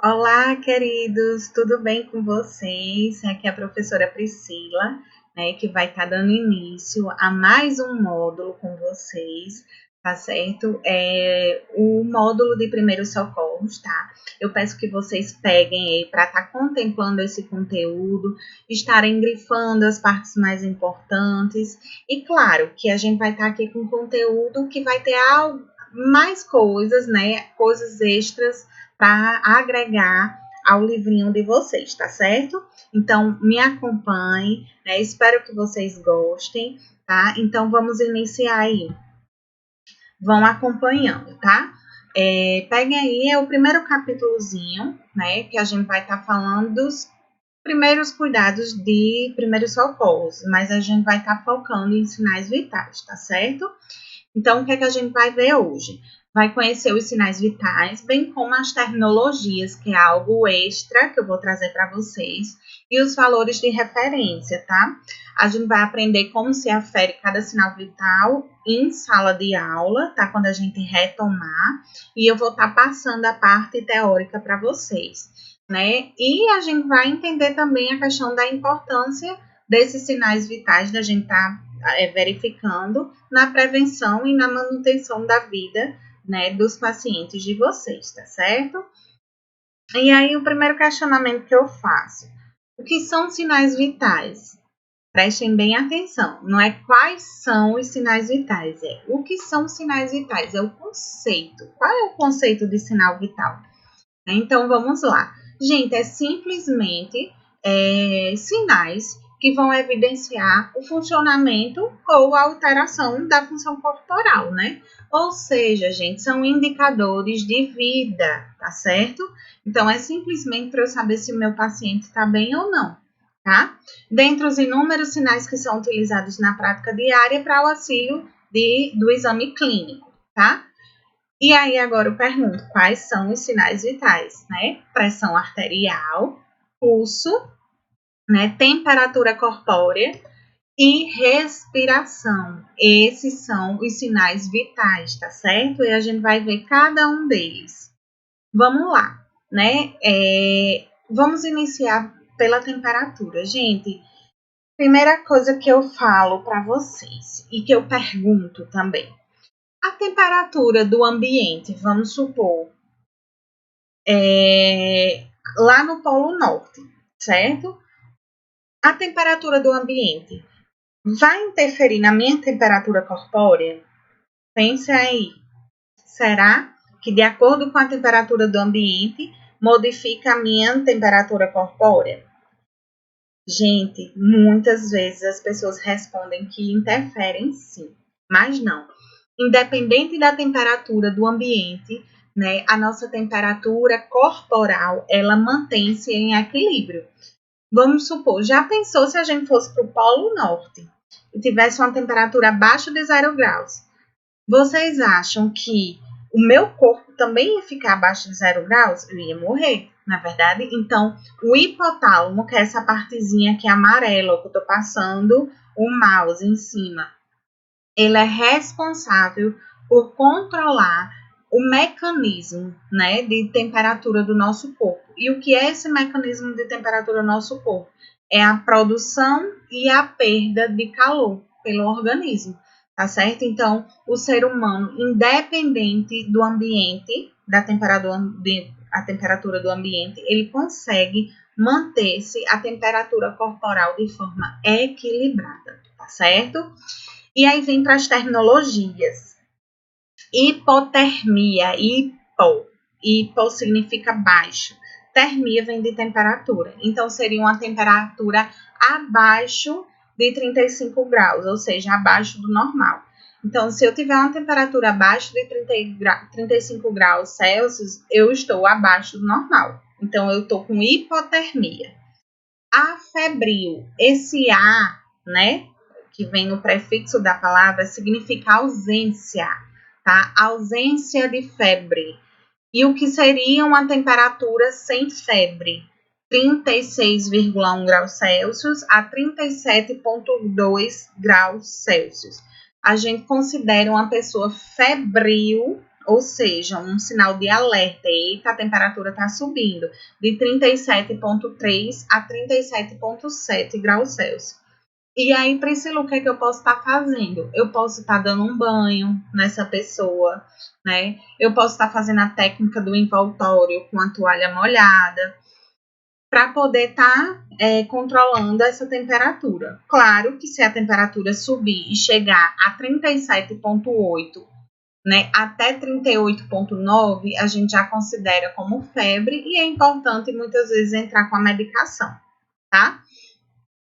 Olá, queridos, tudo bem com vocês? Aqui é a professora Priscila, né, que vai estar dando início a mais um módulo com vocês, tá certo? O módulo de primeiros socorros, tá? Eu peço que vocês peguem aí para estar contemplando esse conteúdo, estarem grifando as partes mais importantes, e claro que a gente vai estar aqui com conteúdo que vai ter mais coisas, né? Coisas extras para agregar ao livrinho de vocês, tá certo? Então, me acompanhe, né? Espero que vocês gostem, tá? Então, vamos iniciar aí. Vão acompanhando, tá? Peguem aí, é o primeiro capítulozinho, né? Que a gente vai estar falando dos primeiros cuidados de primeiros socorros, mas a gente vai estar focando em sinais vitais, tá certo? Então, o que é que a gente vai ver hoje? Vai conhecer os sinais vitais, bem como as terminologias, que é algo extra que eu vou trazer para vocês, e os valores de referência, tá? A gente vai aprender como se afere cada sinal vital em sala de aula, tá? Quando a gente retomar, e eu vou estar passando a parte teórica para vocês, né? E a gente vai entender também a questão da importância desses sinais vitais, da gente estar verificando na prevenção e na manutenção da vida, né, dos pacientes de vocês, tá certo? E aí, o primeiro questionamento que eu faço: o que são sinais vitais? Prestem bem atenção, não é quais são os sinais vitais, é o que são sinais vitais, é o conceito. Qual é o conceito de sinal vital? Então, vamos lá. Gente, é simplesmente sinais que vão evidenciar o funcionamento ou a alteração da função corporal, né? Ou seja, gente, são indicadores de vida, tá certo? Então, é simplesmente para eu saber se o meu paciente está bem ou não, tá? Dentre os inúmeros sinais que são utilizados na prática diária para o auxílio do exame clínico, tá? E aí agora eu pergunto, quais são os sinais vitais, né? Pressão arterial, pulso, né? Temperatura corpórea e respiração. Esses são os sinais vitais, tá certo? E a gente vai ver cada um deles. Vamos lá, né? Vamos iniciar pela temperatura. Gente, primeira coisa que eu falo para vocês e que eu pergunto também. A temperatura do ambiente, vamos supor, lá no Polo Norte, certo? A temperatura do ambiente vai interferir na minha temperatura corpórea? Pense aí. Será que, de acordo com a temperatura do ambiente, modifica a minha temperatura corpórea? Gente, muitas vezes as pessoas respondem que interferem sim, mas não. Independente da temperatura do ambiente, né, a nossa temperatura corporal, ela mantém-se em equilíbrio. Vamos supor, já pensou se a gente fosse para o Polo Norte e tivesse uma temperatura abaixo de 0 graus? Vocês acham que o meu corpo também ia ficar abaixo de 0 graus? Eu ia morrer, na verdade. Então, o hipotálamo, que é essa partezinha aqui amarela, que eu estou passando o mouse em cima, ele é responsável por controlar o mecanismo, né, de temperatura do nosso corpo. E o que é esse mecanismo de temperatura do nosso corpo? É a produção e a perda de calor pelo organismo, tá certo? Então, o ser humano, independente do ambiente, a temperatura do ambiente, ele consegue manter-se a temperatura corporal de forma equilibrada, tá certo? E aí vem para as terminologias. Hipotermia, hipo significa baixo. Termia vem de temperatura. Então, seria uma temperatura abaixo de 35 graus, ou seja, abaixo do normal. Então, se eu tiver uma temperatura abaixo de 35 graus Celsius, eu estou abaixo do normal. Então, eu estou com hipotermia. Afebril, esse A, né, que vem no prefixo da palavra, significa ausência, tá? Ausência de febre. E o que seria uma temperatura sem febre? 36,1 graus Celsius a 37,2 graus Celsius. A gente considera uma pessoa febril, ou seja, um sinal de alerta. Eita, a temperatura está subindo de 37,3 a 37,7 graus Celsius. E aí, Priscila, o que é que eu posso estar fazendo? Eu posso estar dando um banho nessa pessoa, né? Eu posso estar fazendo a técnica do envoltório com a toalha molhada, para poder estar controlando essa temperatura. Claro que se a temperatura subir e chegar a 37,8, né, até 38,9, a gente já considera como febre e é importante muitas vezes entrar com a medicação, tá?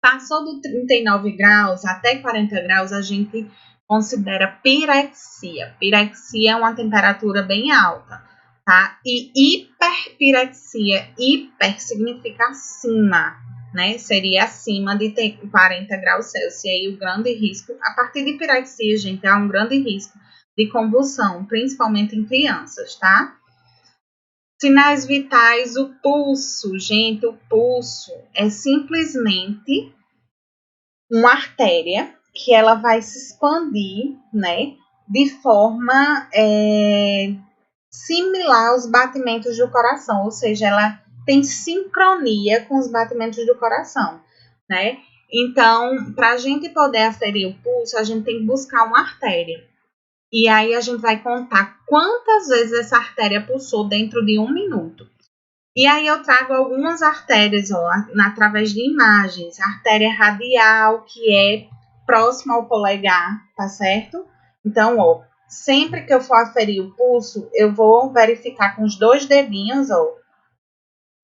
Passou do 39 graus até 40 graus, a gente considera pirexia. Pirexia é uma temperatura bem alta, tá? E hiperpirexia, hiper significa acima, né? Seria acima de 40 graus Celsius. E aí o grande risco, a partir de pirexia, gente, há um grande risco de convulsão, principalmente em crianças, tá? Sinais vitais, o pulso, gente, o pulso é simplesmente uma artéria que ela vai se expandir, né, de forma similar aos batimentos do coração, ou seja, ela tem sincronia com os batimentos do coração, né? Então, para a gente poder aferir o pulso, a gente tem que buscar uma artéria. E aí a gente vai contar quantas vezes essa artéria pulsou dentro de 1 minuto. E aí eu trago algumas artérias, ó, através de imagens. A artéria radial, que é próxima ao polegar, tá certo? Então, ó, sempre que eu for aferir o pulso, eu vou verificar com os 2 dedinhos, ó,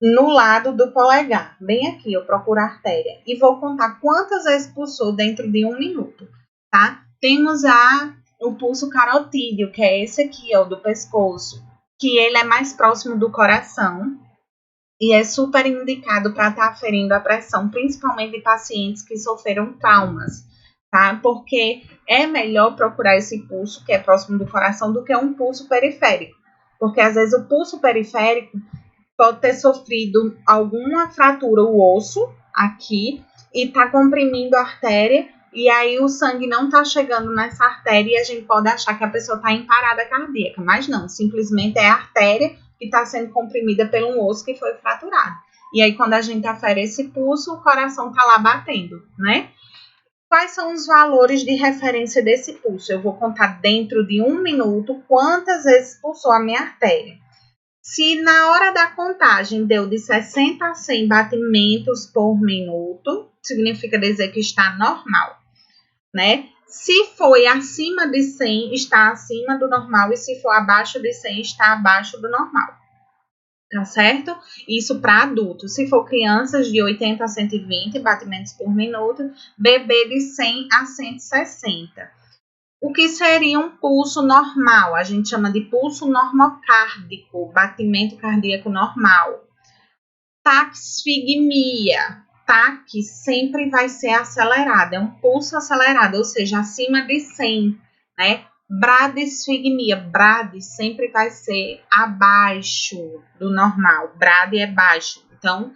no lado do polegar. Bem aqui, eu procuro a artéria. E vou contar quantas vezes pulsou dentro de 1 minuto, tá? Temos o pulso carotídeo, que é esse aqui, ó, do pescoço, que ele é mais próximo do coração e é super indicado para estar aferindo a pressão, principalmente de pacientes que sofreram traumas, tá? Porque é melhor procurar esse pulso que é próximo do coração do que um pulso periférico, porque às vezes o pulso periférico pode ter sofrido alguma fratura, o osso aqui, e está comprimindo a artéria, e aí o sangue não está chegando nessa artéria e a gente pode achar que a pessoa está em parada cardíaca, mas não, simplesmente é a artéria que está sendo comprimida pelo osso que foi fraturado. E aí quando a gente afere esse pulso, o coração está lá batendo, né? Quais são os valores de referência desse pulso? Eu vou contar dentro de 1 minuto quantas vezes pulsou a minha artéria. Se na hora da contagem deu de 60 a 100 batimentos por minuto, significa dizer que está normal, né? Se foi acima de 100, está acima do normal, e se for abaixo de 100, está abaixo do normal, tá certo? Isso para adultos. Se for crianças, de 80 a 120 batimentos por minuto, bebê de 100 a 160. O que seria um pulso normal? A gente chama de pulso normocárdico, batimento cardíaco normal. Taquisfigmia. Taque sempre vai ser acelerado, é um pulso acelerado, ou seja, acima de 100, né? Bradisfigmia. Brad sempre vai ser abaixo do normal. Brad é baixo, então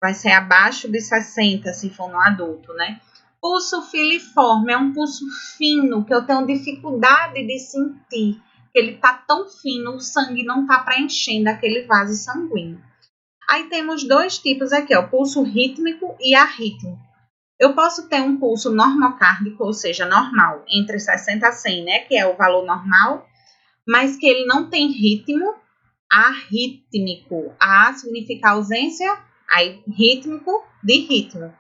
vai ser abaixo de 60 se for no adulto, né? Pulso filiforme é um pulso fino que eu tenho dificuldade de sentir, que ele tá tão fino, o sangue não tá preenchendo aquele vaso sanguíneo. Aí temos 2 tipos aqui, ó, o pulso rítmico e arrítmico. Eu posso ter um pulso normocárdico, ou seja, normal, entre 60 a 100, né, que é o valor normal, mas que ele não tem ritmo, arrítmico. A significa ausência, aí rítmico de ritmo.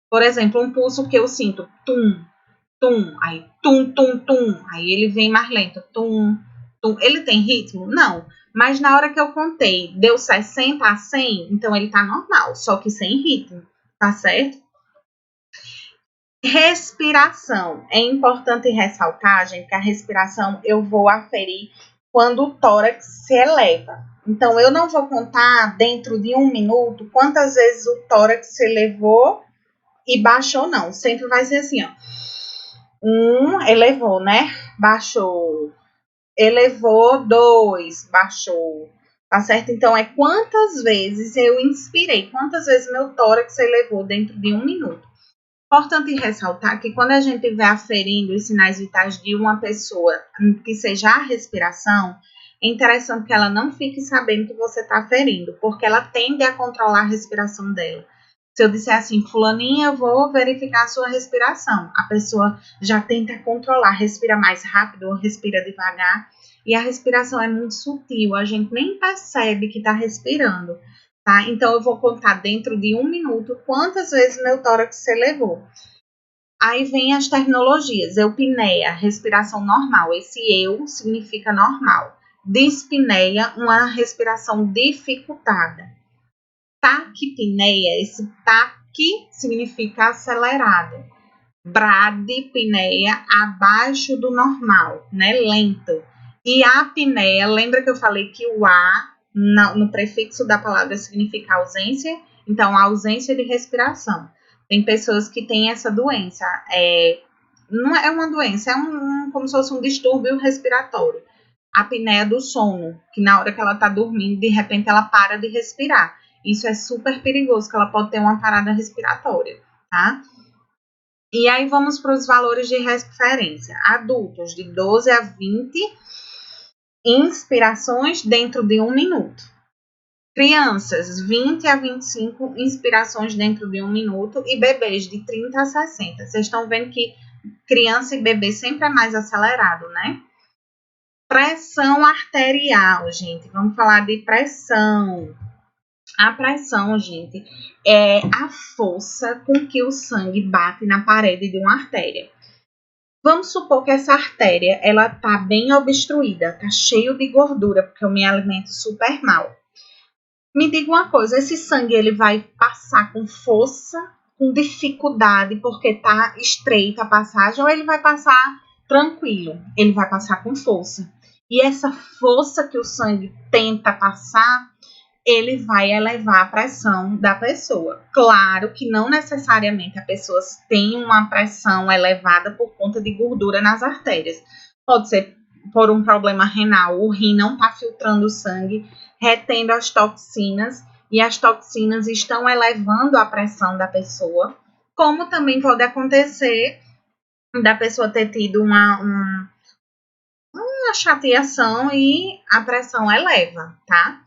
Por exemplo, um pulso que eu sinto tum, tum, aí tum, tum, tum, aí ele vem mais lento, tum, tum. Ele tem ritmo? Não. Mas na hora que eu contei, deu 60 a 100, então ele tá normal, só que sem ritmo, tá certo? Respiração. É importante ressaltar, gente, que a respiração eu vou aferir quando o tórax se eleva. Então, eu não vou contar dentro de 1 minuto quantas vezes o tórax se elevou e baixou, não. Sempre vai ser assim, ó. Elevou, né? Baixou. Elevou, 2, baixou. Tá certo? Então, é quantas vezes eu inspirei, quantas vezes meu tórax elevou dentro de 1 minuto. Importante ressaltar que quando a gente vai aferindo os sinais vitais de uma pessoa, que seja a respiração, é interessante que ela não fique sabendo que você está ferindo, porque ela tende a controlar a respiração dela. Se eu disser assim, fulaninha, eu vou verificar a sua respiração, a pessoa já tenta controlar, respira mais rápido ou respira devagar, e a respiração é muito sutil, a gente nem percebe que está respirando, tá? Então, eu vou contar dentro de 1 minuto quantas vezes meu tórax se elevou. Aí vem as terminologias, eupneia, respiração normal, esse eu significa normal. Dispneia, uma respiração dificultada. Taquipneia, esse taque significa acelerado. Bradipneia, abaixo do normal, né, lento. E apneia, lembra que eu falei que o A no prefixo da palavra significa ausência? Então, ausência de respiração. Tem pessoas que têm essa doença. Não é uma doença, é como se fosse um distúrbio respiratório. A apneia do sono, que na hora que ela está dormindo, de repente ela para de respirar. Isso é super perigoso, que ela pode ter uma parada respiratória, tá? E aí vamos para os valores de referência. Adultos, de 12 a 20 inspirações dentro de 1 minuto. Crianças, 20 a 25 inspirações dentro de 1 minuto. E bebês, de 30 a 60. Vocês estão vendo que criança e bebê sempre é mais acelerado, né? Pressão arterial, gente. Vamos falar de pressão. A pressão, gente, é a força com que o sangue bate na parede de uma artéria. Vamos supor que essa artéria, ela tá bem obstruída, tá cheio de gordura, porque eu me alimento super mal. Me diga uma coisa, esse sangue, ele vai passar com força, com dificuldade, porque tá estreita a passagem, ou ele vai passar tranquilo? Ele vai passar com força. E essa força que o sangue tenta passar, ele vai elevar a pressão da pessoa. Claro que não necessariamente a pessoa tem uma pressão elevada por conta de gordura nas artérias. Pode ser por um problema renal, o rim não está filtrando o sangue, retendo as toxinas, e as toxinas estão elevando a pressão da pessoa, como também pode acontecer da pessoa ter tido uma chateação e a pressão eleva, tá?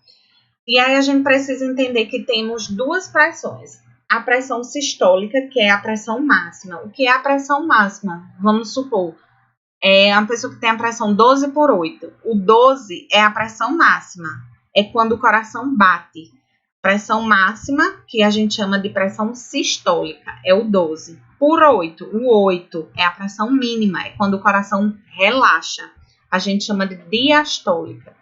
E aí a gente precisa entender que temos duas pressões. A pressão sistólica, que é a pressão máxima. O que é a pressão máxima? Vamos supor, é uma pessoa que tem a pressão 12 por 8. O 12 é a pressão máxima. É quando o coração bate. Pressão máxima, que a gente chama de pressão sistólica, é o 12. Por 8, o 8 é a pressão mínima, é quando o coração relaxa. A gente chama de diastólica.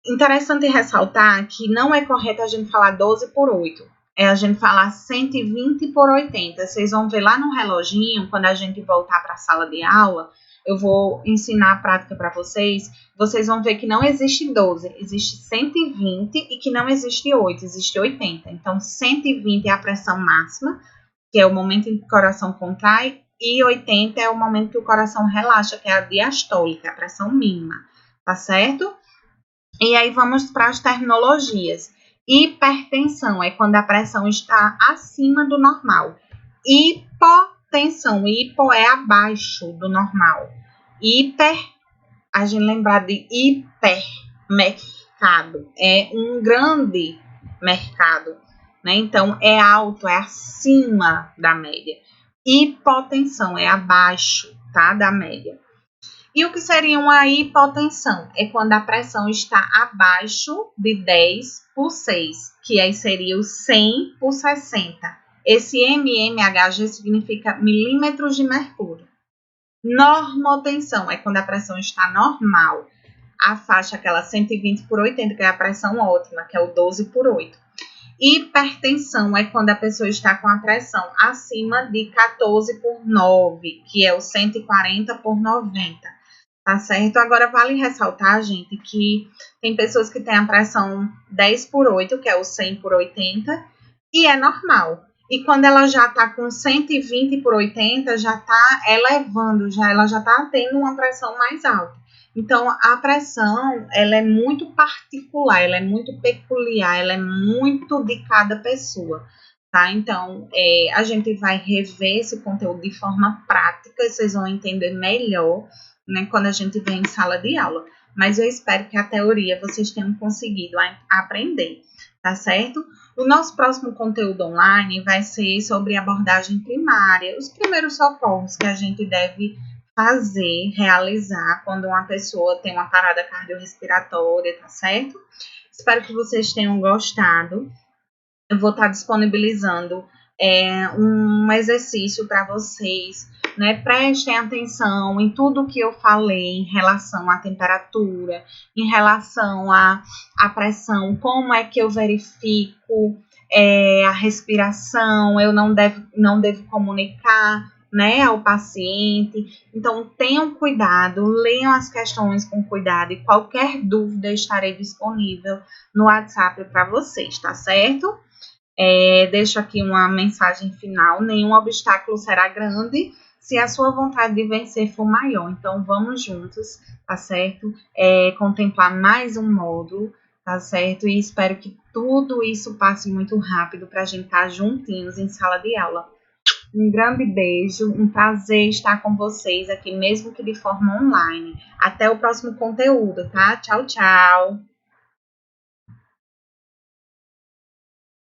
Interessante ressaltar que não é correto a gente falar 12 por 8. É a gente falar 120 por 80. Vocês vão ver lá no reloginho, quando a gente voltar para a sala de aula, eu vou ensinar a prática para vocês. Vocês vão ver que não existe 12, existe 120 e que não existe 8, existe 80. Então, 120 é a pressão máxima, que é o momento em que o coração contrai, e 80 é o momento que o coração relaxa, que é a diastólica, a pressão mínima, tá certo? E aí vamos para as terminologias. Hipertensão é quando a pressão está acima do normal. Hipotensão, hipo é abaixo do normal. Hiper, a gente lembrar de hipermercado, é um grande mercado, né? Então é alto, é acima da média. Hipotensão é abaixo, tá, da média. E o que seria uma hipotensão? É quando a pressão está abaixo de 10 por 6, que aí seria o 100 por 60. Esse mmHg significa milímetros de mercúrio. Normotensão é quando a pressão está normal. A faixa, aquela 120 por 80, que é a pressão ótima, que é o 12 por 8. Hipertensão é quando a pessoa está com a pressão acima de 14 por 9, que é o 140 por 90. Tá certo? Agora, vale ressaltar, gente, que tem pessoas que têm a pressão 10 por 8, que é o 100 por 80, e é normal. E quando ela já está com 120 por 80, já está elevando, ela já está tendo uma pressão mais alta. Então, a pressão, ela é muito particular, ela é muito peculiar, ela é muito de cada pessoa, tá? Então, a gente vai rever esse conteúdo de forma prática, vocês vão entender melhor. né, quando a gente vem em sala de aula. Mas eu espero que a teoria vocês tenham conseguido aprender, tá certo? O nosso próximo conteúdo online vai ser sobre abordagem primária, os primeiros socorros que a gente deve fazer, realizar quando uma pessoa tem uma parada cardiorrespiratória, tá certo? Espero que vocês tenham gostado. Eu vou estar disponibilizando um exercício para vocês, né? Prestem atenção em tudo que eu falei em relação à temperatura, em relação à pressão, como é que eu verifico a respiração, eu não devo comunicar, né, ao paciente. Então, tenham cuidado, leiam as questões com cuidado e qualquer dúvida eu estarei disponível no WhatsApp para vocês, tá certo? Deixo aqui uma mensagem final: nenhum obstáculo será grande se a sua vontade de vencer for maior. Então, vamos juntos, tá certo? Contemplar mais um módulo, tá certo? E espero que tudo isso passe muito rápido para a gente estar juntinhos em sala de aula. Um grande beijo, um prazer estar com vocês aqui, mesmo que de forma online. Até o próximo conteúdo, tá? Tchau, tchau!